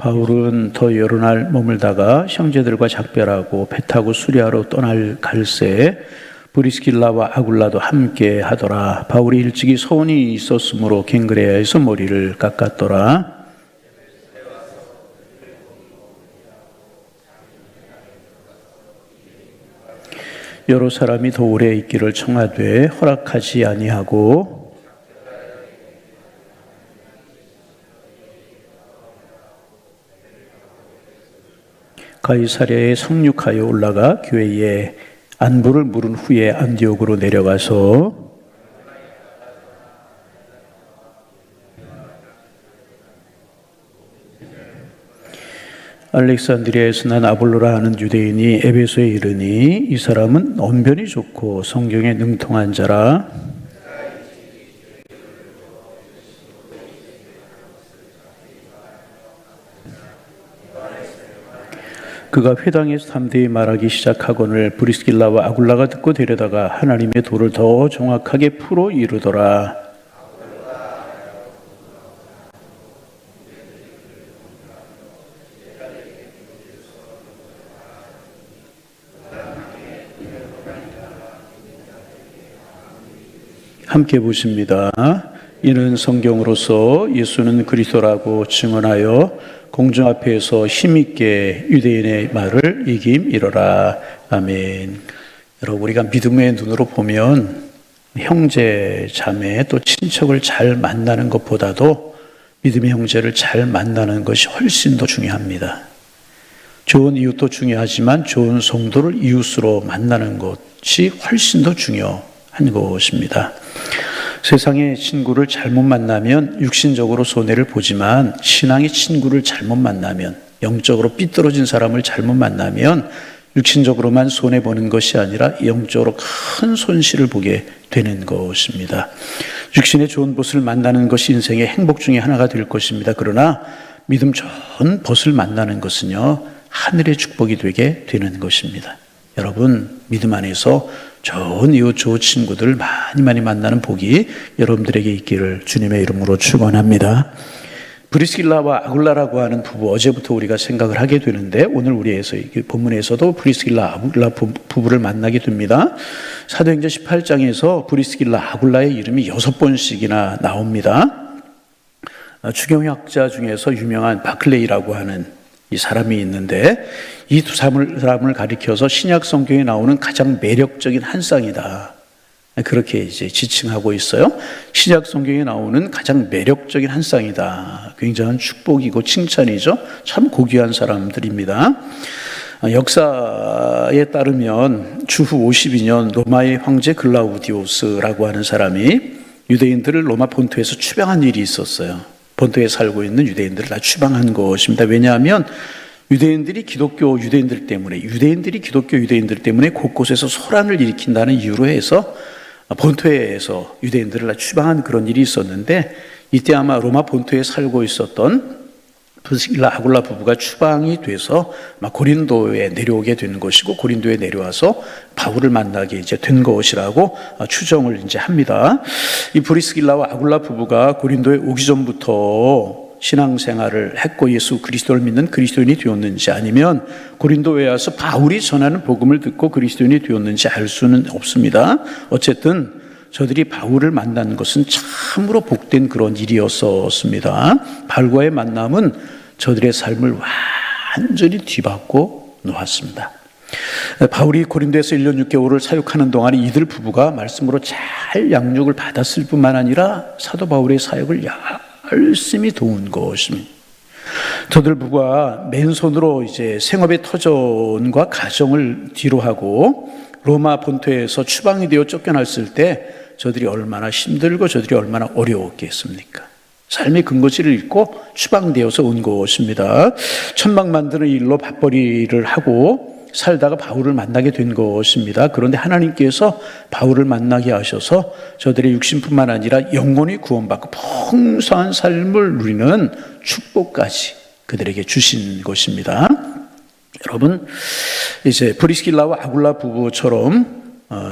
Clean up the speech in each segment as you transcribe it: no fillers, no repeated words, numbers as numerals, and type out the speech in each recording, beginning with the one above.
바울은 더 여러 날 머물다가 형제들과 작별하고 배 타고 수리아로 떠날 갈새 브리스길라와 아굴라도 함께 하더라. 바울이 일찍이 소원이 있었으므로 갱그레아에서 머리를 깎았더라. 여러 사람이 더 오래 있기를 청하되 허락하지 아니하고 가이사랴에 상륙하여 올라가 교회에 안부를 물은 후에 안디옥으로 내려가서 알렉산드리아에서 난 아볼로라 하는 유대인이 에베소에 이르니 이 사람은 언변이 좋고 성경에 능통한 자라. 그가 회당에서 담대히 말하기 시작하거늘 브리스길라와 아굴라가 듣고 데려다가 하나님의 도를 더 정확하게 풀어 이루더라. 함께 보십니다. 이는 성경으로서 예수는 그리스도라고 증언하여 공중 앞에서 힘있게 유대인의 말을 이김이러라. 아멘. 여러분, 우리가 믿음의 눈으로 보면 형제, 자매 또 친척을 잘 만나는 것보다도 믿음의 형제를 잘 만나는 것이 훨씬 더 중요합니다. 좋은 이웃도 중요하지만 좋은 성도를 이웃으로 만나는 것이 훨씬 더 중요한 것입니다. 세상의 친구를 잘못 만나면 육신적으로 손해를 보지만 신앙의 친구를 잘못 만나면, 영적으로 삐뚤어진 사람을 잘못 만나면 육신적으로만 손해보는 것이 아니라 영적으로 큰 손실을 보게 되는 것입니다. 육신의 좋은 벗을 만나는 것이 인생의 행복 중에 하나가 될 것입니다. 그러나 믿음 좋은 벗을 만나는 것은요, 하늘의 축복이 되게 되는 것입니다. 여러분, 믿음 안에서 좋은 이웃, 좋은 친구들 많이 만나는 복이 여러분들에게 있기를 주님의 이름으로 축원합니다. 브리스길라와 아굴라라고 하는 부부, 어제부터 우리가 생각을 하게 되는데 오늘 우리에서 본문에서도 브리스길라, 아굴라 부부를 만나게 됩니다. 사도행전 18장에서 브리스길라, 아굴라의 이름이 6번씩이나 나옵니다. 추경학자 중에서 유명한 바클레이라고 하는 이 사람이 있는데 이 두 사람을 가리켜서 신약 성경에 나오는 가장 매력적인 한 쌍이다, 그렇게 이제 지칭하고 있어요. 신약 성경에 나오는 가장 매력적인 한 쌍이다. 굉장한 축복이고 칭찬이죠. 참 고귀한 사람들입니다. 역사에 따르면 주후 52년 로마의 황제 글라우디오스라고 하는 사람이 유대인들을 로마 본토에서 추방한 일이 있었어요. 본토에 살고 있는 유대인들을 다 추방한 것입니다. 왜냐하면 유대인들이 기독교 유대인들 때문에 곳곳에서 소란을 일으킨다는 이유로 해서 본토에서 유대인들을 다 추방한 그런 일이 있었는데, 이때 아마 로마 본토에 살고 있었던 브리스길라 아굴라 부부가 추방이 돼서 고린도에 내려오게 되는 것이고, 고린도에 내려와서 바울을 만나게 이제 된 것이라고 추정을 이제 합니다. 이 브리스길라와 아굴라 부부가 고린도에 오기 전부터 신앙생활을 했고 예수 그리스도를 믿는 그리스도인이 되었는지, 아니면 고린도에 와서 바울이 전하는 복음을 듣고 그리스도인이 되었는지 알 수는 없습니다. 어쨌든 저들이 바울을 만나는 것은 참으로 복된 그런 일이었습니다. 바울과의 만남은 저들의 삶을 완전히 뒤바꿔 놓았습니다. 바울이 고린도에서 1년 6개월을 사역하는 동안에 이들 부부가 말씀으로 잘 양육을 받았을 뿐만 아니라 사도 바울의 사역을 열심히 도운 것입니다. 저들 부부가 맨손으로 이제 생업의 터전과 가정을 뒤로하고 로마 본토에서 추방이 되어 쫓겨났을 때 저들이 얼마나 힘들고 저들이 얼마나 어려웠겠습니까? 삶의 근거지를 잃고 추방되어서 온 것입니다. 천막 만드는 일로 밥벌이를 하고 살다가 바울을 만나게 된 것입니다. 그런데 하나님께서 바울을 만나게 하셔서 저들의 육신뿐만 아니라 영혼이 구원받고 풍성한 삶을 누리는 축복까지 그들에게 주신 것입니다. 여러분, 이제 브리스길라와 아굴라 부부처럼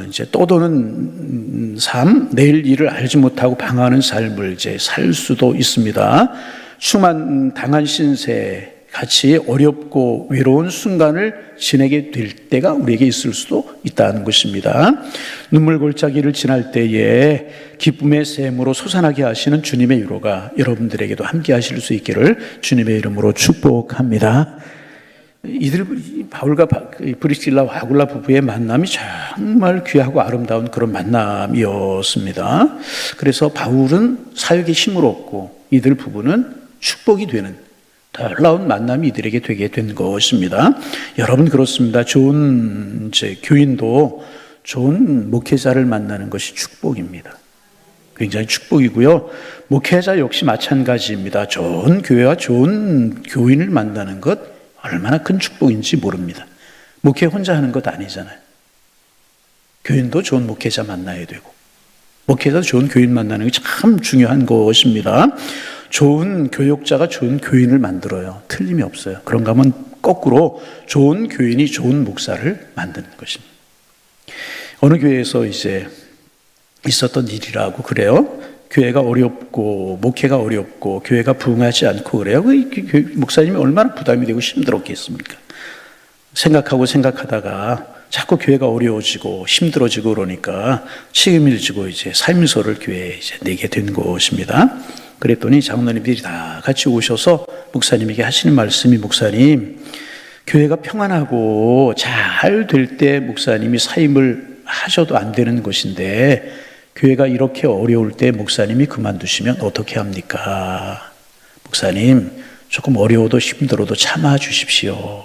이제 떠도는 삶, 내일 일을 알지 못하고 방황하는 삶을 이제 살 수도 있습니다. 당한 신세, 같이 어렵고 외로운 순간을 지내게 될 때가 우리에게 있을 수도 있다는 것입니다. 눈물 골짜기를 지날 때에 기쁨의 샘으로 솟아나게 하시는 주님의 위로가 여러분들에게도 함께 하실 수 있기를 주님의 이름으로 축복합니다. 바울과 브리스길라와 아굴라 부부의 만남이 정말 귀하고 아름다운 그런 만남이었습니다. 그래서 바울은 사역에 힘을 얻고 이들 부부는 축복이 되는 놀라운 만남이 이들에게 되게 된 것입니다. 여러분 그렇습니다. 좋은 교인도 좋은 목회자를 만나는 것이 축복입니다. 굉장히 축복이고요. 목회자 역시 마찬가지입니다. 좋은 교회와 좋은 교인을 만나는 것 얼마나 큰 축복인지 모릅니다. 목회 혼자 하는 것 아니잖아요. 교인도 좋은 목회자 만나야 되고 목회자 좋은 교인 만나는 게 참 중요한 것입니다. 좋은 교역자가 좋은 교인을 만들어요. 틀림이 없어요. 그런가 하면 거꾸로 좋은 교인이 좋은 목사를 만드는 것입니다. 어느 교회에서 이제 있었던 일이라고 그래요. 교회가 어렵고 목회가 어렵고 교회가 부흥하지 않고 그래요. 목사님이 얼마나 부담이 되고 힘들었겠습니까? 생각하다가 자꾸 교회가 어려워지고 힘들어지고 그러니까 책임을 지고 이제 삶서를 교회에 이제 내게 된 것입니다. 그랬더니 장로님들이 다 같이 오셔서 목사님에게 하시는 말씀이 목사님, 교회가 평안하고 잘 될 때 목사님이 사임을 하셔도 안 되는 것인데 교회가 이렇게 어려울 때 목사님이 그만두시면 어떻게 합니까? 목사님, 조금 어려워도 힘들어도 참아 주십시오.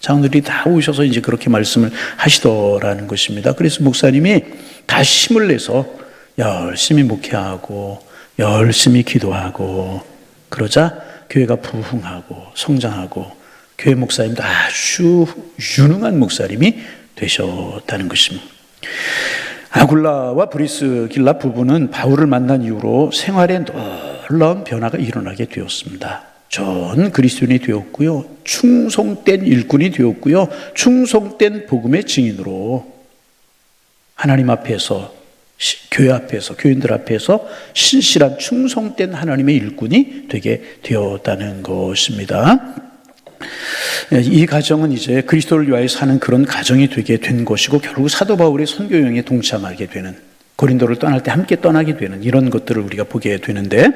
장로들이 다 오셔서 이제 그렇게 말씀을 하시더라는 것입니다. 그래서 목사님이 다시 힘을 내서 열심히 목회하고 열심히 기도하고 그러자 교회가 부흥하고 성장하고 교회 목사님도 아주 유능한 목사님이 되셨다는 것입니다. 아굴라와 브리스길라 부부는 바울을 만난 이후로 생활에 놀라운 변화가 일어나게 되었습니다. 전 그리스도인이 되었고요. 충성된 일꾼이 되었고요. 충성된 복음의 증인으로 하나님 앞에서 교회 앞에서 교인들 앞에서 신실한 충성된 하나님의 일꾼이 되게 되었다는 것입니다. 이 가정은 이제 그리스도를 위하여 사는 그런 가정이 되게 된 것이고 결국 사도 바울의 선교 여행에 동참하게 되는 고린도를 떠날 때 함께 떠나게 되는 이런 것들을 우리가 보게 되는데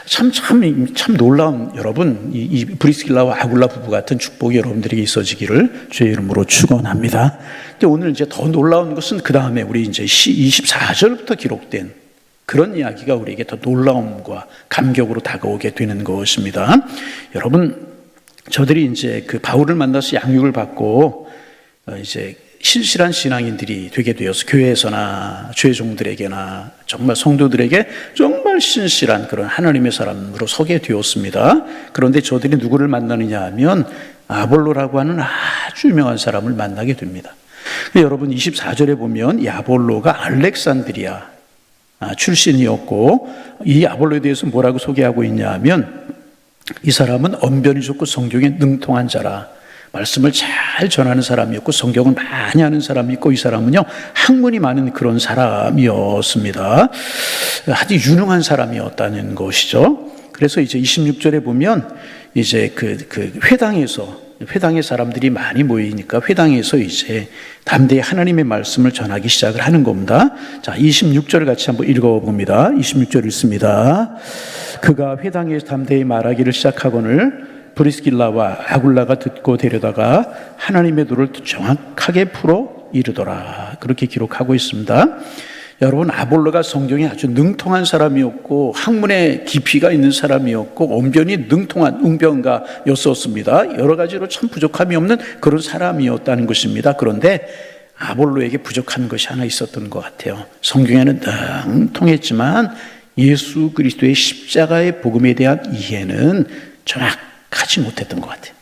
참 놀라운 여러분 이 브리스길라와 아굴라 부부 같은 축복이 여러분들에게 있어지기를 주의 이름으로 축원합니다. 근데 오늘 이제 더 놀라운 것은 그 다음에 우리 이제 24절부터 기록된 그런 이야기가 우리에게 더 놀라움과 감격으로 다가오게 되는 것입니다. 여러분 저들이 이제 그 바울을 만나서 양육을 받고 이제 신실한 신앙인들이 되게 되어서 교회에서나 주의 종들에게나 정말 성도들에게 정말 신실한 그런 하나님의 사람으로 서게 되었습니다. 그런데 저들이 누구를 만나느냐 하면 아볼로라고 하는 아주 유명한 사람을 만나게 됩니다. 여러분 24절에 보면 이 아볼로가 알렉산드리아 출신이었고 이 아볼로에 대해서 뭐라고 소개하고 있냐 하면 이 사람은 언변이 좋고 성경에 능통한 자라. 말씀을 잘 전하는 사람이었고 성경을 많이 아는 사람이 있고 이 사람은요 학문이 많은 그런 사람이었습니다. 아주 유능한 사람이었다는 것이죠. 그래서 이제 26절에 보면 이제 그 회당에 사람들이 많이 모이니까 회당에서 이제 담대히 하나님의 말씀을 전하기 시작을 하는 겁니다. 자, 26절 같이 한번 읽어봅니다. 26절 읽습니다. 그가 회당에서 담대히 말하기를 시작하거늘 브리스길라와 아굴라가 듣고 데려다가 하나님의 도를 정확하게 풀어 이르더라. 그렇게 기록하고 있습니다. 여러분 아볼로가 성경에 아주 능통한 사람이었고 학문에 깊이가 있는 사람이었고 언변이 능통한 웅변가였었습니다. 여러 가지로 참 부족함이 없는 그런 사람이었다는 것입니다. 그런데 아볼로에게 부족한 것이 하나 있었던 것 같아요. 성경에는 능통했지만 예수 그리스도의 십자가의 복음에 대한 이해는 정확하지 못했던 것 같아요.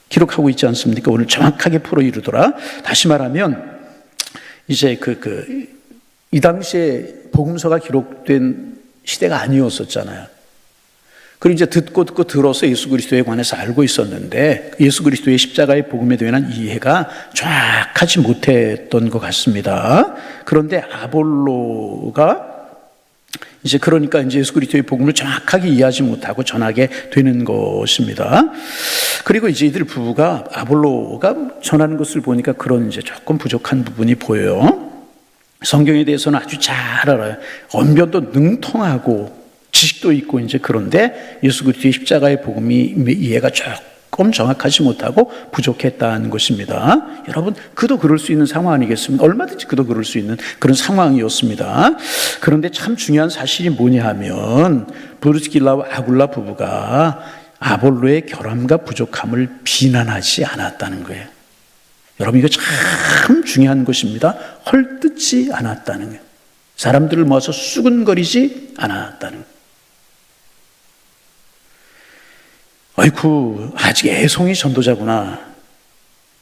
기록하고 있지 않습니까? 오늘 정확하게 풀어 이르더라. 다시 말하면 이제 이 당시에 복음서가 기록된 시대가 아니었었잖아요. 그리고 이제 듣고 들어서 예수 그리스도에 관해서 알고 있었는데 예수 그리스도의 십자가의 복음에 대한 이해가 정확하지 못했던 것 같습니다. 그런데 아볼로가 이제 그러니까 이제 예수 그리스도의 복음을 정확하게 이해하지 못하고 전하게 되는 것입니다. 그리고 이제 이들 부부가 아볼로가 전하는 것을 보니까 그런 이제 조금 부족한 부분이 보여요. 성경에 대해서는 아주 잘 알아요. 언변도 능통하고 지식도 있고 이제 그런데 예수 그리스도의 십자가의 복음이 이해가 조금 정확하지 못하고 부족했다는 것입니다. 여러분, 그도 그럴 수 있는 상황 아니겠습니까? 얼마든지 그도 그럴 수 있는 그런 상황이었습니다. 그런데 참 중요한 사실이 뭐냐 하면 브리스길라와 아굴라 부부가 아볼로의 결함과 부족함을 비난하지 않았다는 거예요. 여러분, 이거 참 중요한 것입니다. 헐뜯지 않았다는 거예요. 사람들을 모아서 수근거리지 않았다는 거예요. 아이쿠, 아직 애송이 전도자구나.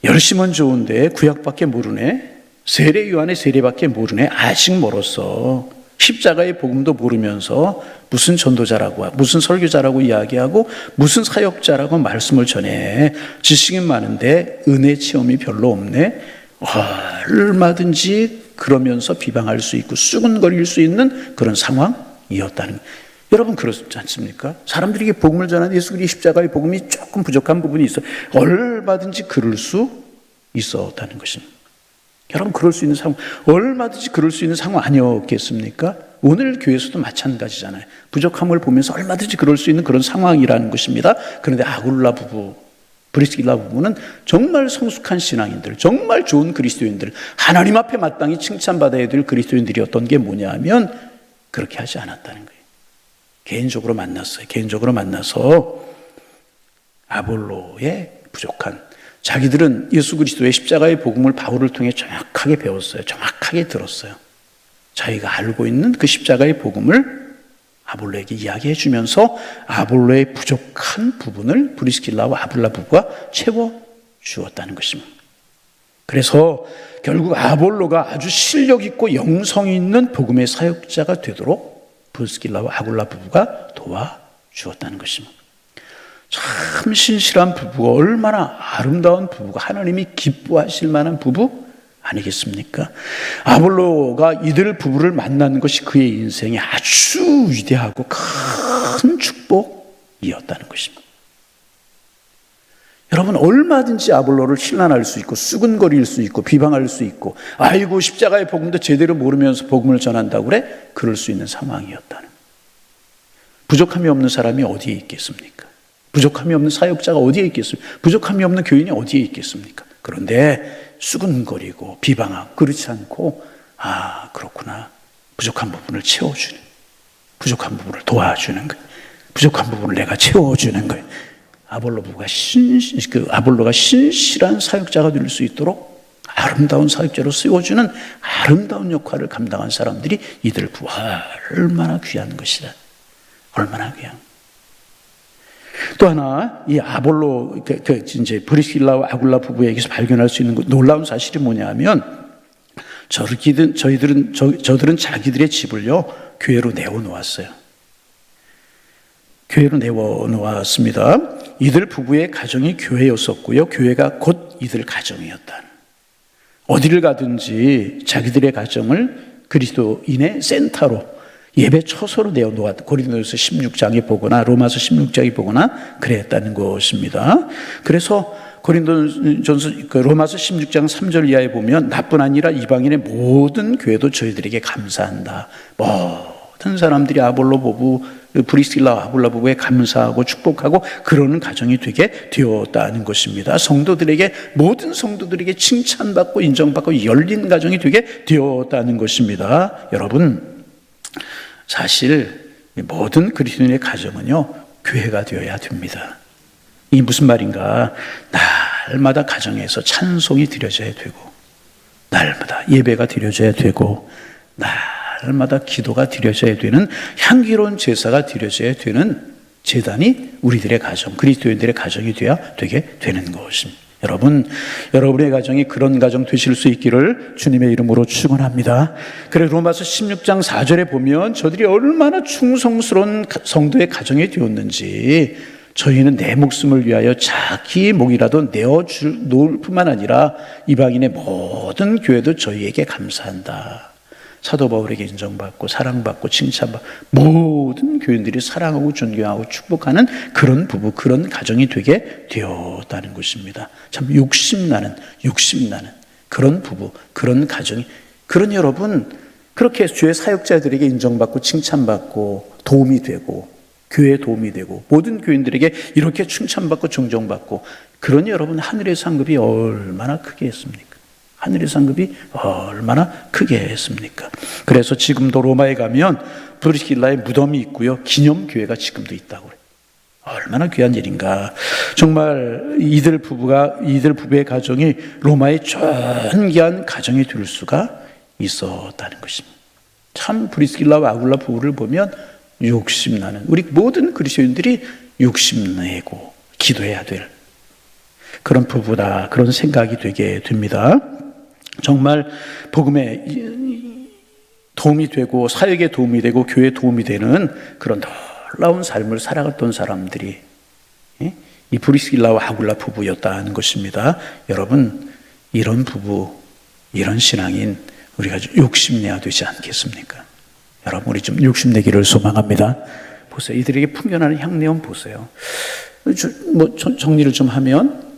열심은 좋은데 구약밖에 모르네. 세례 요한의 세례밖에 모르네. 아직 멀었어. 십자가의 복음도 모르면서 무슨 전도자라고, 무슨 설교자라고 이야기하고 무슨 사역자라고 말씀을 전해. 지식은 많은데 은혜 체험이 별로 없네. 얼마든지 그러면서 비방할 수 있고 수근거릴 수 있는 그런 상황이었다는 거예요. 여러분, 그렇지 않습니까? 사람들에게 복음을 전하는 예수 그리스도의 십자가의 복음이 조금 부족한 부분이 있어요. 얼마든지 그럴 수 있었다는 것입니다. 여러분, 그럴 수 있는 상황, 얼마든지 그럴 수 있는 상황 아니었겠습니까? 오늘 교회에서도 마찬가지잖아요. 부족함을 보면서 얼마든지 그럴 수 있는 그런 상황이라는 것입니다. 그런데 아굴라 부부, 브리스길라 부부는 정말 성숙한 신앙인들, 정말 좋은 그리스도인들, 하나님 앞에 마땅히 칭찬받아야 될 그리스도인들이었던 게 뭐냐 하면 그렇게 하지 않았다는 거예요. 개인적으로 만났어요. 개인적으로 만나서 아볼로의 부족한, 자기들은 예수 그리스도의 십자가의 복음을 바울을 통해 정확하게 배웠어요. 정확하게 들었어요. 자기가 알고 있는 그 십자가의 복음을 아볼로에게 이야기해 주면서 아볼로의 부족한 부분을 브리스길라와 아굴라 부부가 채워주었다는 것입니다. 그래서 결국 아볼로가 아주 실력 있고 영성 있는 복음의 사역자가 되도록 브리스길라와 아굴라 부부가 도와주었다는 것입니다. 참 신실한 부부가, 얼마나 아름다운 부부가, 하나님이 기뻐하실 만한 부부 아니겠습니까? 아볼로가 이들 부부를 만난 것이 그의 인생에 아주 위대하고 큰 축복이었다는 것입니다. 여러분, 얼마든지 아볼로를 신란할 수 있고 수근거릴 수 있고 비방할 수 있고, 아이고 십자가의 복음도 제대로 모르면서 복음을 전한다고 그래? 그럴 수 있는 상황이었다는. 부족함이 없는 사람이 어디에 있겠습니까? 부족함이 없는 사역자가 어디에 있겠습니까? 부족함이 없는 교인이 어디에 있겠습니까? 그런데 수근거리고 비방하고 그렇지 않고, 아 그렇구나, 부족한 부분을 채워주는, 부족한 부분을 도와주는 거예요. 부족한 부분을 내가 채워주는 거예요. 아볼로가 신실한 사역자가 될 수 있도록 아름다운 사역자로 세워주는 아름다운 역할을 감당한 사람들이 이들 부부가 얼마나 귀한 것이다. 얼마나 귀한. 또 하나, 이 아볼로, 이제 브리스길라와 아굴라 부부에게서 발견할 수 있는 놀라운 사실이 뭐냐면, 저들은 자기들의 집을요 교회로 내어놓았어요. 교회로 내어놓았습니다. 이들 부부의 가정이 교회였었고요, 교회가 곧 이들 가정이었다. 어디를 가든지 자기들의 가정을 그리스도인의 센터로, 예배 처소로 내어놓았다. 고린도서 16장에 보거나 로마서 16장에 보거나 그랬다는 것입니다. 그래서 로마서 16장 3절 이하에 보면, 나뿐 아니라 이방인의 모든 교회도 저희들에게 감사한다. 모든 사람들이 아볼로 부부, 브리스길라와 아굴라 부부에 감사하고 축복하고 그러는 가정이 되게 되었다는 것입니다. 모든 성도들에게 칭찬받고 인정받고 열린 가정이 되게 되었다는 것입니다. 여러분, 사실 모든 그리스도인의 가정은요 교회가 되어야 됩니다. 이게 무슨 말인가? 날마다 가정에서 찬송이 드려져야 되고, 날마다 예배가 드려져야 되고, 날마다 기도가 드려져야 되는, 향기로운 제사가 드려져야 되는 제단이 우리들의 가정, 그리스도인들의 가정이 되게 되는 것입니다. 여러분의 가정이 그런 가정 되실 수 있기를 주님의 이름으로 축원합니다. 그래, 로마서 16장 4절에 보면 저들이 얼마나 충성스러운 성도의 가정이 되었는지, 저희는 내 목숨을 위하여 자기 목이라도 내어줄 놓을 뿐만 아니라 이방인의 모든 교회도 저희에게 감사한다. 사도 바울에게 인정받고 사랑받고 칭찬받고 모든 교인들이 사랑하고 존경하고 축복하는 그런 부부, 그런 가정이 되게 되었다는 것입니다. 참 욕심나는 그런 부부, 그런 가정이, 그런 여러분, 그렇게 주의 사역자들에게 인정받고 칭찬받고 도움이 되고 교회에 도움이 되고 모든 교인들에게 이렇게 칭찬받고 존경받고, 그런 여러분 하늘의 상급이 얼마나 크게 했습니까? 하늘의 상급이 얼마나 크게 했습니까? 그래서 지금도 로마에 가면 브리스길라의 무덤이 있고요, 기념교회가 지금도 있다고 그래요. 얼마나 귀한 일인가. 정말 이들 부부의 가정이 로마의 존귀한 가정이 될 수가 있었다는 것입니다. 참 브리스길라와 아굴라 부부를 보면 욕심나는, 우리 모든 그리스도인들이 욕심내고 기도해야 될 그런 부부다, 그런 생각이 되게 됩니다. 정말 복음에 도움이 되고 사역에 도움이 되고 교회에 도움이 되는 그런 놀라운 삶을 살아갔던 사람들이 이 브리스길라와 아굴라 부부였다는 것입니다. 여러분, 이런 부부, 이런 신앙인 우리가 욕심내야 되지 않겠습니까? 여러분, 우리 좀 욕심내기를 소망합니다. 보세요, 이들에게 풍겨나는 향내음 보세요. 정리를 좀 하면,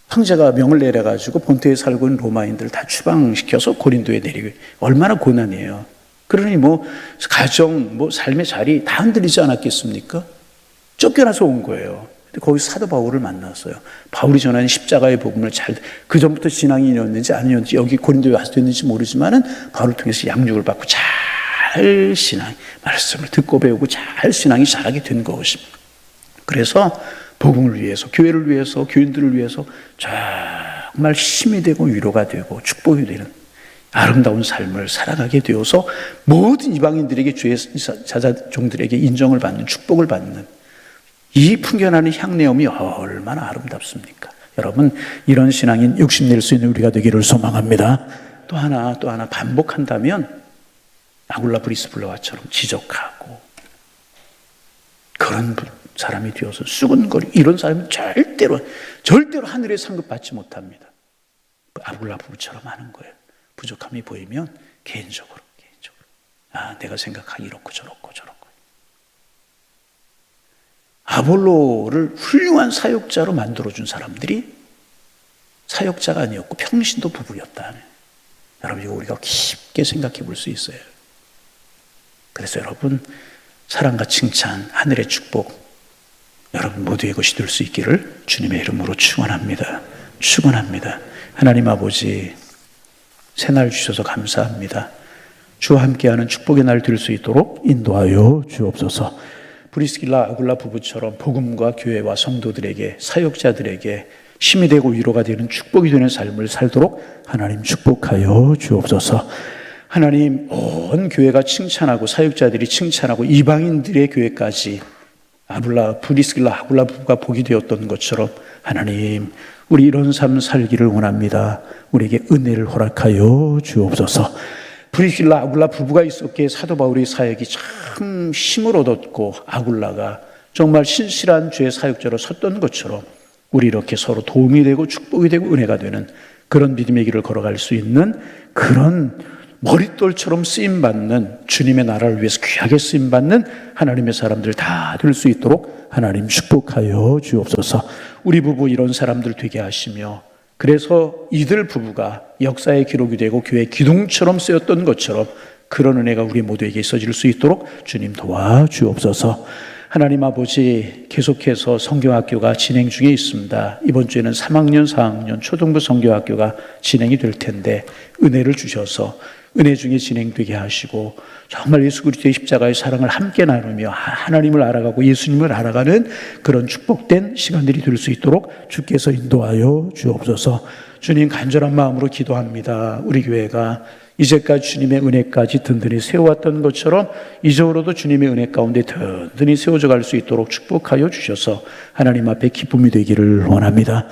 황제가 명을 내려가지고 본토에 살고 있는 로마인들을 다 추방시켜서 고린도에 내리고, 얼마나 고난이에요. 그러니 가정, 삶의 자리 다 흔들리지 않았겠습니까? 쫓겨나서 온 거예요. 근데 거기서 사도 바울을 만났어요. 바울이 전하는 십자가의 복음을 그 전부터 신앙인이었는지 아니었는지, 여기 고린도에 와서 됐는지 모르지만은 바울을 통해서 양육을 받고 잘 말씀을 듣고 배우고 잘 신앙이 자라게 된 것입니다. 그래서 복음을 위해서, 교회를 위해서, 교인들을 위해서 정말 힘이 되고 위로가 되고 축복이 되는 아름다운 삶을 살아가게 되어서 모든 이방인들에게, 주의 자자종들에게 인정을 받는, 축복을 받는 이 풍겨나는 향내음이 얼마나 아름답습니까? 여러분, 이런 신앙인 욕심낼 수 있는 우리가 되기를 소망합니다. 또 하나 반복한다면 아굴라 브리스길라와처럼 지적하고 그런 사람이 되어서 수근거리, 이런 사람은 절대로 하늘의 상급 받지 못합니다. 아굴라 부부처럼 하는 거예요. 부족함이 보이면 개인적으로 내가 생각하기 이렇고 저렇고 아볼로를 훌륭한 사역자로 만들어준 사람들이 사역자가 아니었고 평신도 부부였다. 여러분, 이거 우리가 깊게 생각해 볼 수 있어요. 그래서 여러분, 사랑과 칭찬, 하늘의 축복, 여러분 모두의 것이 될 수 있기를 주님의 이름으로 축원합니다. 하나님 아버지, 새날 주셔서 감사합니다. 주와 함께하는 축복의 날 될 수 있도록 인도하여 주옵소서. 브리스길라 아굴라 부부처럼 복음과 교회와 성도들에게, 사역자들에게 힘이 되고 위로가 되는 축복이 되는 삶을 살도록 하나님 축복하여 주옵소서. 하나님, 온 교회가 칭찬하고 사역자들이 칭찬하고 이방인들의 교회까지 브리스길라 아굴라 부부가 복이 되었던 것처럼 하나님, 우리 이런 삶 살기를 원합니다. 우리에게 은혜를 허락하여 주옵소서. 브리스길라 아굴라 부부가 있었기에 사도 바울의 사역이 참 힘을 얻었고, 아굴라가 정말 신실한 주의 사역자로 섰던 것처럼 우리 이렇게 서로 도움이 되고 축복이 되고 은혜가 되는 그런 믿음의 길을 걸어갈 수 있는 그런 머릿돌처럼 쓰임받는, 주님의 나라를 위해서 귀하게 쓰임받는 하나님의 사람들 다 될 수 있도록 하나님 축복하여 주옵소서. 우리 부부 이런 사람들 되게 하시며, 그래서 이들 부부가 역사의 기록이 되고 교회의 기둥처럼 쓰였던 것처럼 그런 은혜가 우리 모두에게 있어질 수 있도록 주님 도와주옵소서. 하나님 아버지, 계속해서 성경학교가 진행 중에 있습니다. 이번 주에는 3학년, 4학년 초등부 성경학교가 진행이 될 텐데 은혜를 주셔서 은혜 중에 진행되게 하시고, 정말 예수 그리스도의 십자가의 사랑을 함께 나누며 하나님을 알아가고 예수님을 알아가는 그런 축복된 시간들이 될 수 있도록 주께서 인도하여 주옵소서. 주님, 간절한 마음으로 기도합니다. 우리 교회가 이제까지 주님의 은혜까지 든든히 세워왔던 것처럼 이제로도 주님의 은혜 가운데 든든히 세워져 갈 수 있도록 축복하여 주셔서 하나님 앞에 기쁨이 되기를 원합니다.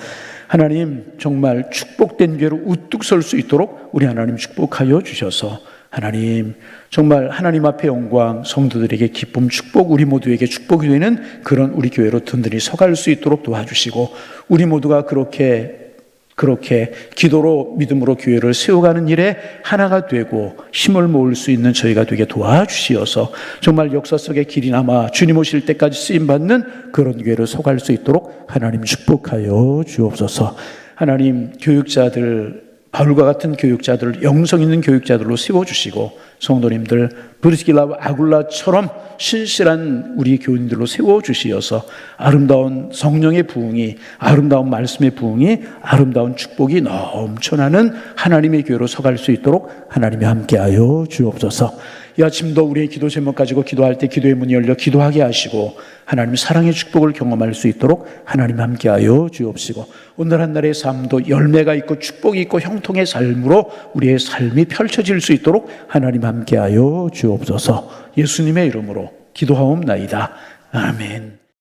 하나님, 정말 축복된 교회로 우뚝 설 수 있도록 우리 하나님 축복하여 주셔서 하나님, 정말 하나님 앞에 영광, 성도들에게 기쁨, 축복, 우리 모두에게 축복이 되는 그런 우리 교회로 든든히 서갈 수 있도록 도와주시고, 우리 모두가 그렇게 그렇게 기도로 믿음으로 교회를 세워가는 일에 하나가 되고 힘을 모을 수 있는 저희가 되게 도와주시어서 정말 역사 속의 길이 남아 주님 오실 때까지 쓰임받는 그런 교회를 서갈 수 있도록 하나님 축복하여 주옵소서. 하나님 교육자들, 바울과 같은 교육자들, 영성 있는 교육자들로 세워주시고 성도님들 브리스길라와 아굴라처럼 신실한 우리 교인들로 세워주시어서 아름다운 성령의 부흥이, 아름다운 말씀의 부흥이, 아름다운 축복이 넘쳐나는 하나님의 교회로 서갈 수 있도록 하나님이 함께하여 주옵소서. 이 아침도 우리의 기도 제목 가지고 기도할 때 기도의 문이 열려 기도하게 하시고 하나님 사랑의 축복을 경험할 수 있도록 하나님 함께하여 주옵시고 오늘 한 날의 삶도 열매가 있고 축복이 있고 형통의 삶으로 우리의 삶이 펼쳐질 수 있도록 하나님 함께하여 주옵소서. 예수님의 이름으로 기도하옵나이다. 아멘.